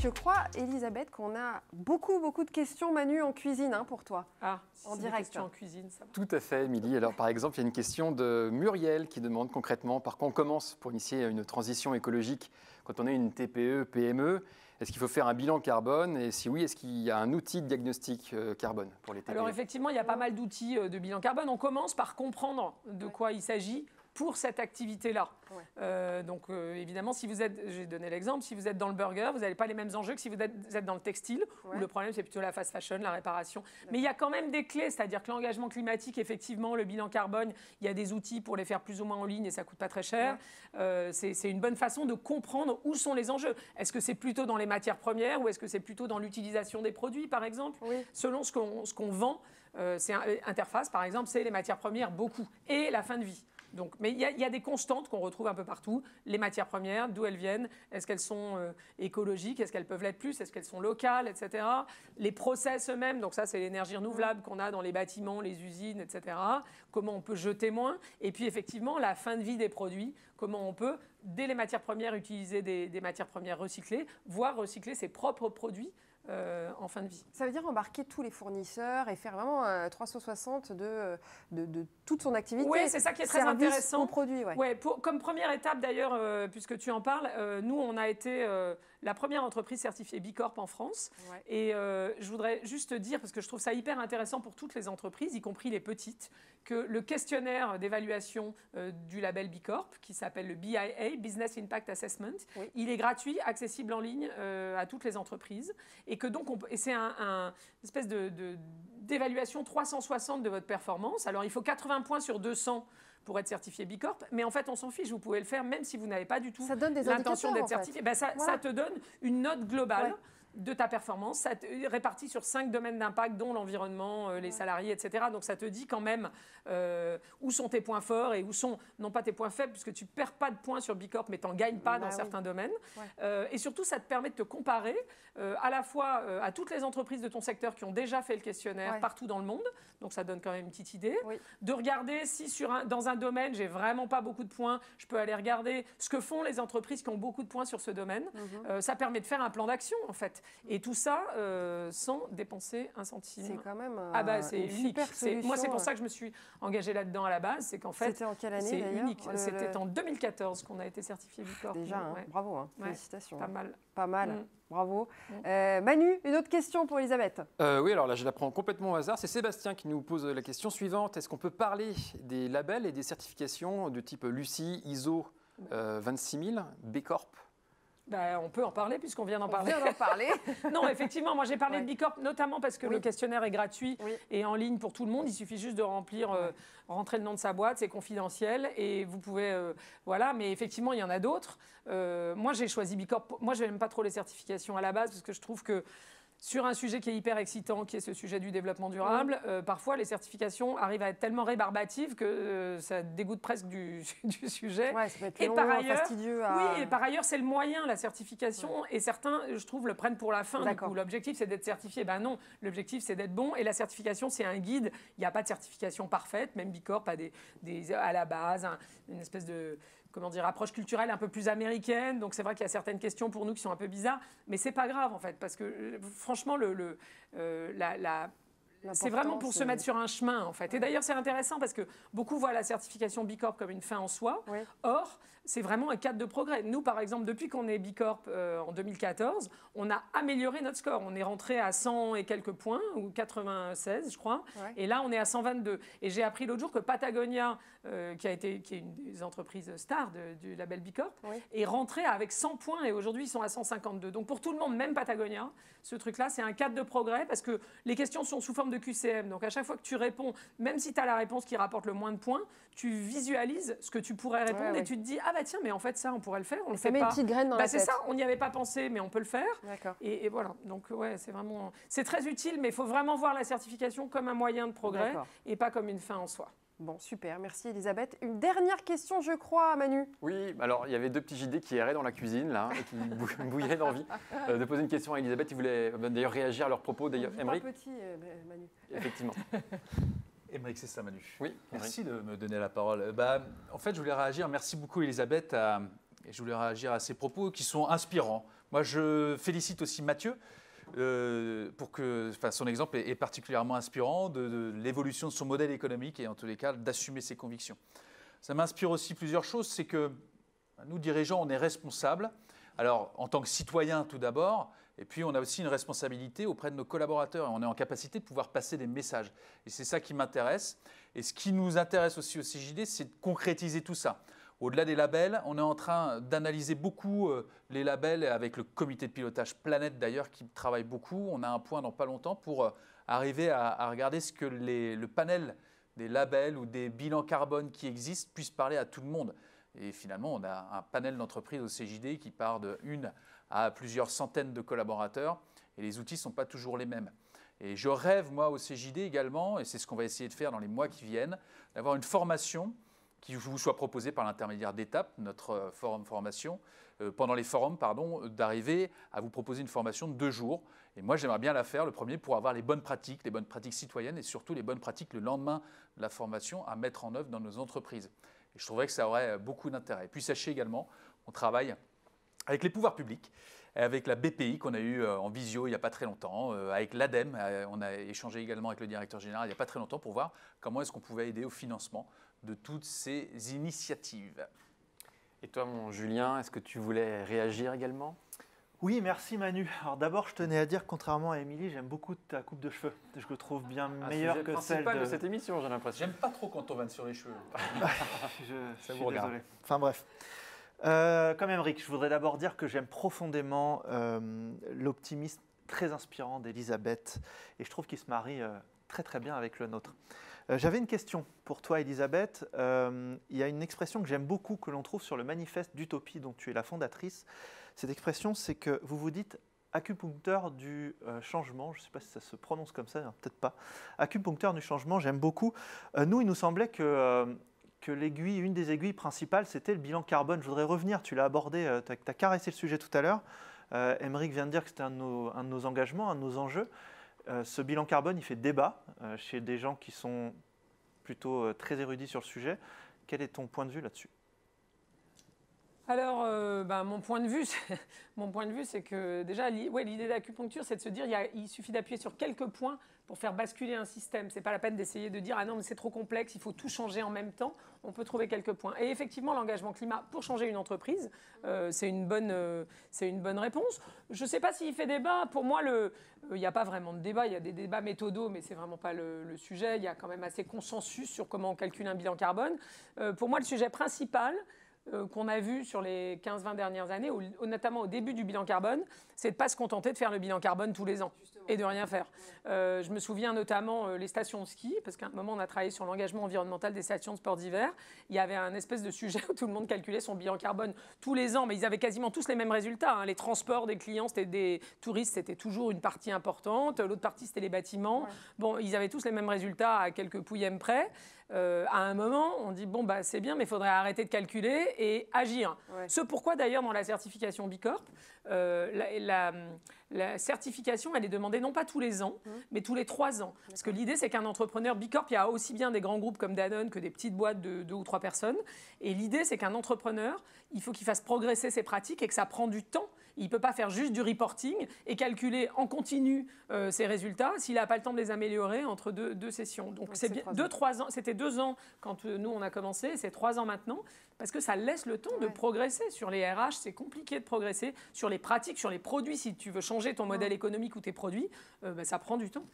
je crois, Elisabeth, qu'on a beaucoup de questions, Manu, en cuisine pour toi. Ah, en si direct. Des questions en cuisine, ça va. Tout à fait, Émilie. Alors, par exemple, il y a une question de Muriel qui demande concrètement par quoi on commence pour initier une transition écologique quand on est une TPE, PME. Est-ce qu'il faut faire un bilan carbone? Et si oui, est-ce qu'il y a un outil de diagnostic carbone pour les TPE? Alors effectivement, il y a pas mal d'outils de bilan carbone. On commence par comprendre de quoi il s'agit pour cette activité-là. Donc évidemment, si vous êtes, j'ai donné l'exemple, si vous êtes dans le burger, vous n'avez pas les mêmes enjeux que si vous êtes dans le textile, où le problème c'est plutôt la fast fashion, la réparation. Mais il y a quand même des clés, c'est-à-dire que l'engagement climatique, effectivement, le bilan carbone, il y a des outils pour les faire plus ou moins en ligne et ça ne coûte pas très cher. C'est une bonne façon de comprendre où sont les enjeux. Est-ce que c'est plutôt dans les matières premières ou est-ce que c'est plutôt dans l'utilisation des produits, par exemple? Selon ce qu'on vend, c'est Interface, par exemple, c'est les matières premières, beaucoup, et la fin de vie. Donc, mais il y a des constantes qu'on retrouve un peu partout. Les matières premières, d'où elles viennent, est-ce qu'elles sont écologiques, est-ce qu'elles peuvent l'être plus, est-ce qu'elles sont locales, etc. Les process eux-mêmes, donc ça c'est l'énergie renouvelable qu'on a dans les bâtiments, les usines, etc. Comment on peut jeter moins. Et puis effectivement, la fin de vie des produits, comment on peut, dès les matières premières, utiliser des matières premières recyclées, voire recycler ses propres produits en fin de vie. Ça veut dire embarquer tous les fournisseurs et faire vraiment 360 de toute son activité. Oui, c'est ça qui est très intéressant. Produit, comme première étape d'ailleurs, puisque tu en parles, nous on a été la première entreprise certifiée B Corp en France. Et je voudrais juste dire, parce que je trouve ça hyper intéressant pour toutes les entreprises, y compris les petites, que le questionnaire d'évaluation du label B Corp, qui s'appelle le BIA, Business Impact Assessment, il est gratuit, accessible en ligne à toutes les entreprises. Et que donc, c'est une espèce d'évaluation 360 de votre performance. Alors, il faut 80 points sur 200 pour être certifié B Corp, mais en fait, on s'en fiche. Vous pouvez le faire même si vous n'avez pas du tout l'intention d'être certifié. Ça te donne une note globale de ta performance. Ça te répartit sur 5 domaines d'impact, dont l'environnement, les salariés, etc. Donc, ça te dit quand même où sont tes points forts et où sont, non pas tes points faibles, puisque tu ne perds pas de points sur B Corp, mais tu n'en gagnes pas dans certains domaines. Et surtout, ça te permet de te comparer à la fois à toutes les entreprises de ton secteur qui ont déjà fait le questionnaire partout dans le monde. Donc, ça donne quand même une petite idée. De regarder si dans un domaine, j'ai vraiment pas beaucoup de points, je peux aller regarder ce que font les entreprises qui ont beaucoup de points sur ce domaine. Ça permet de faire un plan d'action, en fait. Et tout ça sans dépenser un centime. C'est quand même c'est unique. Moi, c'est pour ça que je me suis engagée là-dedans à la base. C'est qu'en fait, c'était en quelle année, c'est unique. C'était en 2014 qu'on a été certifié B Corp. Déjà, bravo, félicitations. Pas mal. Pas mal, bravo. Manu, une autre question pour Elisabeth. Oui, alors là, je la prends complètement au hasard. C'est Sébastien qui nous pose la question suivante. Est-ce qu'on peut parler des labels et des certifications de type Lucie, ISO 26000, B Corp? On peut en parler puisqu'on vient d'en parler. On vient d'en parler. Non, effectivement, moi j'ai parlé de B Corp notamment parce que le questionnaire est gratuit et en ligne pour tout le monde. Il suffit juste de rentrer le nom de sa boîte, c'est confidentiel et vous pouvez, Mais effectivement, il y en a d'autres. Moi, j'ai choisi B Corp. Moi, je n'aime pas trop les certifications à la base parce que je trouve que sur un sujet qui est hyper excitant, qui est ce sujet du développement durable, parfois les certifications arrivent à être tellement rébarbatives que ça dégoûte presque du sujet. Ça peut être long, fastidieux. Et par ailleurs, c'est le moyen, la certification, et certains, je trouve, le prennent pour la fin. Du coup, l'objectif, c'est d'être certifié. Non, l'objectif, c'est d'être bon, et la certification, c'est un guide. Il n'y a pas de certification parfaite. Même B Corp a à la base une espèce de approche culturelle un peu plus américaine. Donc, c'est vrai qu'il y a certaines questions pour nous qui sont un peu bizarres, mais c'est pas grave, en fait, parce que franchement, c'est vraiment pour se mettre sur un chemin, en fait. Et d'ailleurs, c'est intéressant parce que beaucoup voient la certification B Corp comme une fin en soi. Or, c'est vraiment un cadre de progrès. Nous, par exemple, depuis qu'on est B Corp en 2014, on a amélioré notre score. On est rentré à 100 et quelques points, ou 96, je crois. Et là, on est à 122. Et j'ai appris l'autre jour que Patagonia, qui est une des entreprises stars du label B Corp, est rentré avec 100 points et aujourd'hui, ils sont à 152. Donc, pour tout le monde, même Patagonia, ce truc-là, c'est un cadre de progrès parce que les questions sont sous forme de QCM. Donc, à chaque fois que tu réponds, même si tu as la réponse qui rapporte le moins de points, tu visualises ce que tu pourrais répondre et tu te dis « Ah bah tiens, mais en fait, ça, on pourrait le faire. On le fait pas. » Ça met une petite graine dans la tête. C'est ça, on n'y avait pas pensé, mais on peut le faire. Et voilà. Donc, c'est vraiment... C'est très utile, mais il faut vraiment voir la certification comme un moyen de progrès et pas comme une fin en soi. Bon, super. Merci, Elisabeth. Une dernière question, je crois, Manu. Oui, alors il y avait 2 petits JD qui erraient dans la cuisine, là, et qui bouillaient d'envie de poser une question à Elisabeth. Ils voulaient d'ailleurs réagir à leurs propos. D'ailleurs, Émeric. Pas petit, Manu. Effectivement. Émeric, c'est ça, Manu. Oui. Merci de me donner la parole. En fait, je voulais réagir. Merci beaucoup, Elisabeth, Et je voulais réagir à ces propos qui sont inspirants. Moi, je félicite aussi Mathieu pour que son exemple est particulièrement inspirant de l'évolution de son modèle économique et en tous les cas d'assumer ses convictions. Ça m'inspire aussi plusieurs choses, c'est que nous, dirigeants, on est responsables. Alors, en tant que citoyens tout d'abord, et puis on a aussi une responsabilité auprès de nos collaborateurs. Et on est en capacité de pouvoir passer des messages. Et c'est ça qui m'intéresse. Et ce qui nous intéresse aussi au CJD, c'est de concrétiser tout ça. Au-delà des labels, on est en train d'analyser beaucoup les labels avec le comité de pilotage Planète d'ailleurs qui travaille beaucoup. On a un point dans pas longtemps pour arriver à regarder ce que le panel des labels ou des bilans carbone qui existent puisse parler à tout le monde. Et finalement, on a un panel d'entreprises au CJD qui part de 1 à plusieurs centaines de collaborateurs et les outils ne sont pas toujours les mêmes. Et je rêve, moi, au CJD également, et c'est ce qu'on va essayer de faire dans les mois qui viennent, d'avoir une formation qui vous soit proposée par l'intermédiaire d'Étape, notre forum formation, pendant les forums, d'arriver à vous proposer une formation de 2 jours. Et moi, j'aimerais bien la faire, le premier, pour avoir les bonnes pratiques citoyennes et surtout les bonnes pratiques le lendemain de la formation à mettre en œuvre dans nos entreprises. Et je trouverais que ça aurait beaucoup d'intérêt. Puis sachez également, on travaille avec les pouvoirs publics, avec la BPI qu'on a eu en visio il n'y a pas très longtemps, avec l'ADEME, on a échangé également avec le directeur général il n'y a pas très longtemps pour voir comment est-ce qu'on pouvait aider au financement de toutes ces initiatives. Et toi, mon Julien, est-ce que tu voulais réagir également ? Oui, merci Manu. Alors d'abord, je tenais à dire, contrairement à Émilie, j'aime beaucoup ta coupe de cheveux. Je le trouve bien meilleure que celle de cette émission, j'ai l'impression. J'aime pas trop quand on vanne sur les cheveux. Je suis désolé. Enfin bref. Comme Émeric, je voudrais d'abord dire que j'aime profondément l'optimisme très inspirant d'Elisabeth et je trouve qu'il se marie très très bien avec le nôtre. J'avais une question pour toi, Elisabeth. Il y a une expression que j'aime beaucoup, que l'on trouve sur le manifeste d'Utopie dont tu es la fondatrice. Cette expression, c'est que vous vous dites acupuncteur du changement. Je ne sais pas si ça se prononce comme ça, peut-être pas. Acupuncteur du changement, j'aime beaucoup. Nous, il nous semblait que l'aiguille, une des aiguilles principales, c'était le bilan carbone. Je voudrais revenir, tu l'as abordé, tu as caressé le sujet tout à l'heure. Émeric vient de dire que c'était un de nos engagements, un de nos enjeux. Ce bilan carbone, il fait débat chez des gens qui sont plutôt très érudits sur le sujet. Quel est ton point de vue là-dessus ? Alors, mon point de vue, c'est que déjà, l'idée d'acupuncture, c'est de se dire il suffit d'appuyer sur quelques points pour faire basculer un système. C'est pas la peine d'essayer de dire ah non mais c'est trop complexe, il faut tout changer en même temps. On peut trouver quelques points. Et effectivement, l'engagement climat pour changer une entreprise, c'est une bonne réponse. Je ne sais pas s'il fait débat. Pour moi, il n'y a pas vraiment de débat. Il y a des débats méthodaux, mais c'est vraiment pas le sujet. Il y a quand même assez consensus sur comment on calcule un bilan carbone. Pour moi, le sujet principal qu'on a vu sur les 15-20 dernières années, notamment au début du bilan carbone, c'est de ne pas se contenter de faire le bilan carbone tous les ans. Justement. Et de rien faire. Je me souviens notamment les stations de ski, parce qu'à un moment on a travaillé sur l'engagement environnemental des stations de sport d'hiver. Il y avait un espèce de sujet où tout le monde calculait son bilan carbone tous les ans, mais ils avaient quasiment tous les mêmes résultats. Les transports des clients, c'était des touristes, c'était toujours une partie importante. L'autre partie, c'était les bâtiments. Ouais. Bon, ils avaient tous les mêmes résultats à quelques pouillèmes près. À un moment, on dit bon c'est bien, mais il faudrait arrêter de calculer et agir. Ouais. Ce pourquoi d'ailleurs dans la certification Bicorp, la certification, elle est demandée non pas tous les ans, mais tous les 3 ans. Parce que l'idée, c'est qu'un entrepreneur Bicorp, il y a aussi bien des grands groupes comme Danone que des petites boîtes de 2 ou 3 personnes. Et l'idée, c'est qu'un entrepreneur, il faut qu'il fasse progresser ses pratiques et que ça prend du temps. Il ne peut pas faire juste du reporting et calculer en continu ses résultats s'il n'a pas le temps de les améliorer entre deux sessions. Donc c'est bien 2-3 ans. C'était 2 ans quand nous, on a commencé. C'est 3 ans maintenant parce que ça laisse le temps de progresser. Sur les RH, c'est compliqué de progresser. Sur les pratiques, sur les produits, si tu veux changer ton modèle économique ou tes produits, ça prend du temps.